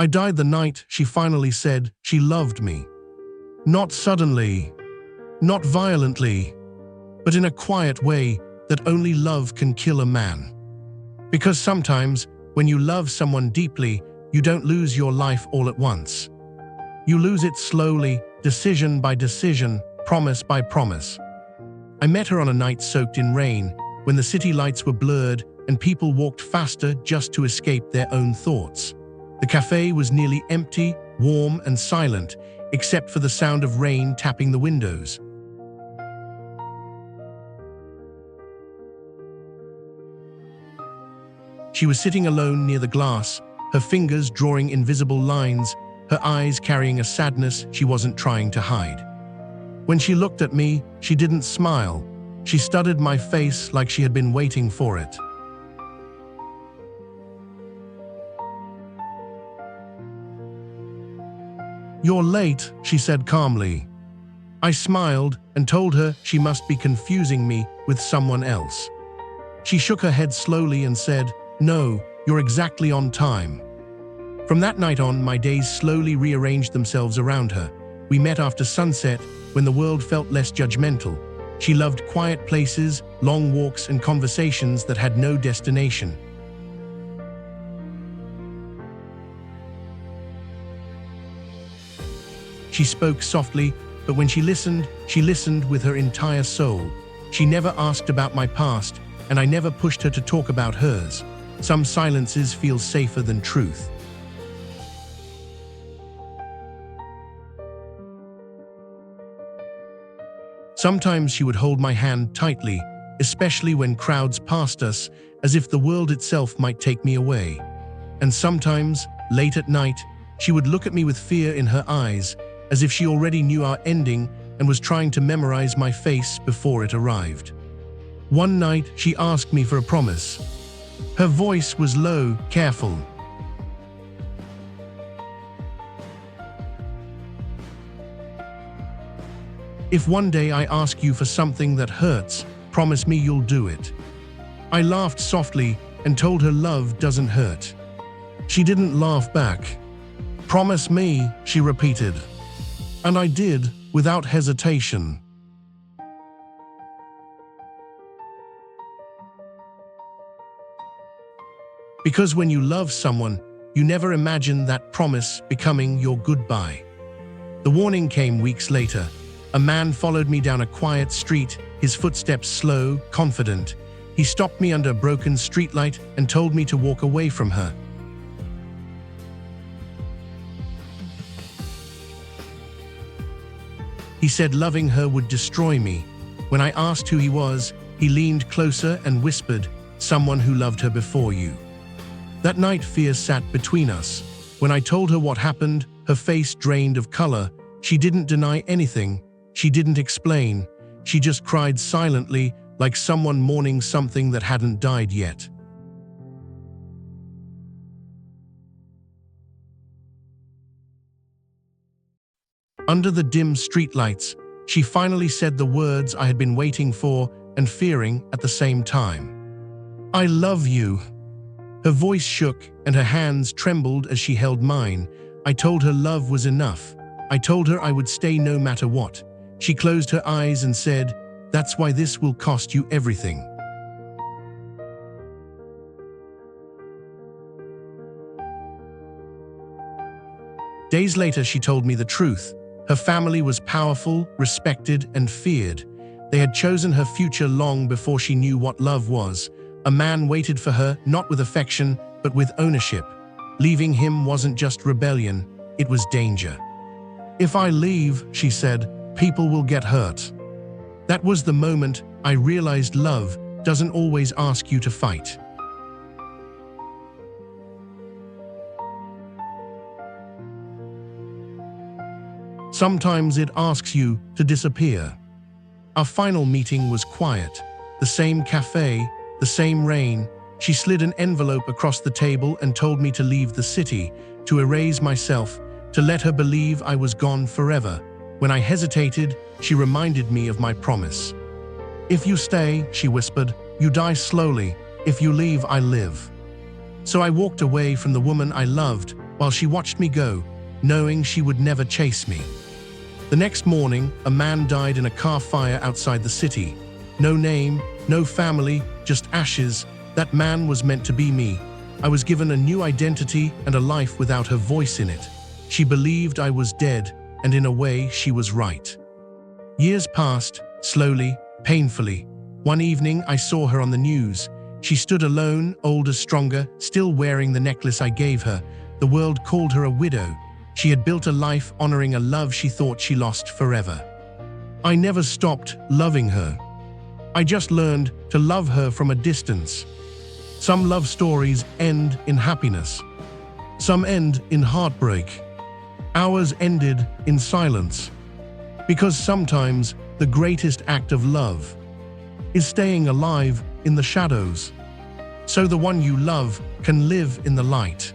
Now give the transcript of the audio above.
I died the night she finally said she loved me. Not suddenly, not violently, but in a quiet way that only love can kill a man. Because sometimes, when you love someone deeply, you don't lose your life all at once. You lose it slowly, decision by decision, promise by promise. I met her on a night soaked in rain, when the city lights were blurred and people walked faster just to escape their own thoughts. The cafe was nearly empty, warm and silent, except for the sound of rain tapping the windows. She was sitting alone near the glass, her fingers drawing invisible lines, her eyes carrying a sadness she wasn't trying to hide. When she looked at me, she didn't smile. She studied my face like she had been waiting for it. "You're late," she said calmly. I smiled and told her she must be confusing me with someone else. She shook her head slowly and said, "No, you're exactly on time." From that night on, my days slowly rearranged themselves around her. We met after sunset, when the world felt less judgmental. She loved quiet places, long walks, and conversations that had no destination. She spoke softly, but when she listened with her entire soul. She never asked about my past, and I never pushed her to talk about hers. Some silences feel safer than truth. Sometimes she would hold my hand tightly, especially when crowds passed us, as if the world itself might take me away. And sometimes, late at night, she would look at me with fear in her eyes, as if she already knew our ending and was trying to memorize my face before it arrived. One night, she asked me for a promise. Her voice was low, careful. "If one day I ask you for something that hurts, promise me you'll do it." I laughed softly and told her love doesn't hurt. She didn't laugh back. "Promise me," she repeated. And I did, without hesitation. Because when you love someone, you never imagine that promise becoming your goodbye. The warning came weeks later. A man followed me down a quiet street, his footsteps slow, confident. He stopped me under a broken streetlight and told me to walk away from her. He said loving her would destroy me. When I asked who he was, he leaned closer and whispered, "Someone who loved her before you." That night, fear sat between us. When I told her what happened, her face drained of color. She didn't deny anything. She didn't explain. She just cried silently, like someone mourning something that hadn't died yet. Under the dim streetlights, she finally said the words I had been waiting for and fearing at the same time. "I love you." Her voice shook and her hands trembled as she held mine. I told her love was enough. I told her I would stay no matter what. She closed her eyes and said, "That's why this will cost you everything." Days later, she told me the truth. Her family was powerful, respected, and feared. They had chosen her future long before she knew what love was. A man waited for her, not with affection, but with ownership. Leaving him wasn't just rebellion, it was danger. "If I leave," she said, "people will get hurt." That was the moment I realized love doesn't always ask you to fight. Sometimes it asks you to disappear. Our final meeting was quiet. The same cafe, the same rain. She slid an envelope across the table and told me to leave the city, to erase myself, to let her believe I was gone forever. When I hesitated, she reminded me of my promise. "If you stay," she whispered, "you die slowly. If you leave, I live." So I walked away from the woman I loved, while she watched me go, knowing she would never chase me. The next morning, a man died in a car fire outside the city. No name, no family, just ashes. That man was meant to be me. I was given a new identity and a life without her voice in it. She believed I was dead, and in a way, she was right. Years passed, slowly, painfully. One evening, I saw her on the news. She stood alone, older, stronger, still wearing the necklace I gave her. The world called her a widow. She had built a life honoring a love she thought she lost forever. I never stopped loving her. I just learned to love her from a distance. Some love stories end in happiness. Some end in heartbreak. Ours ended in silence. Because sometimes the greatest act of love is staying alive in the shadows, so the one you love can live in the light.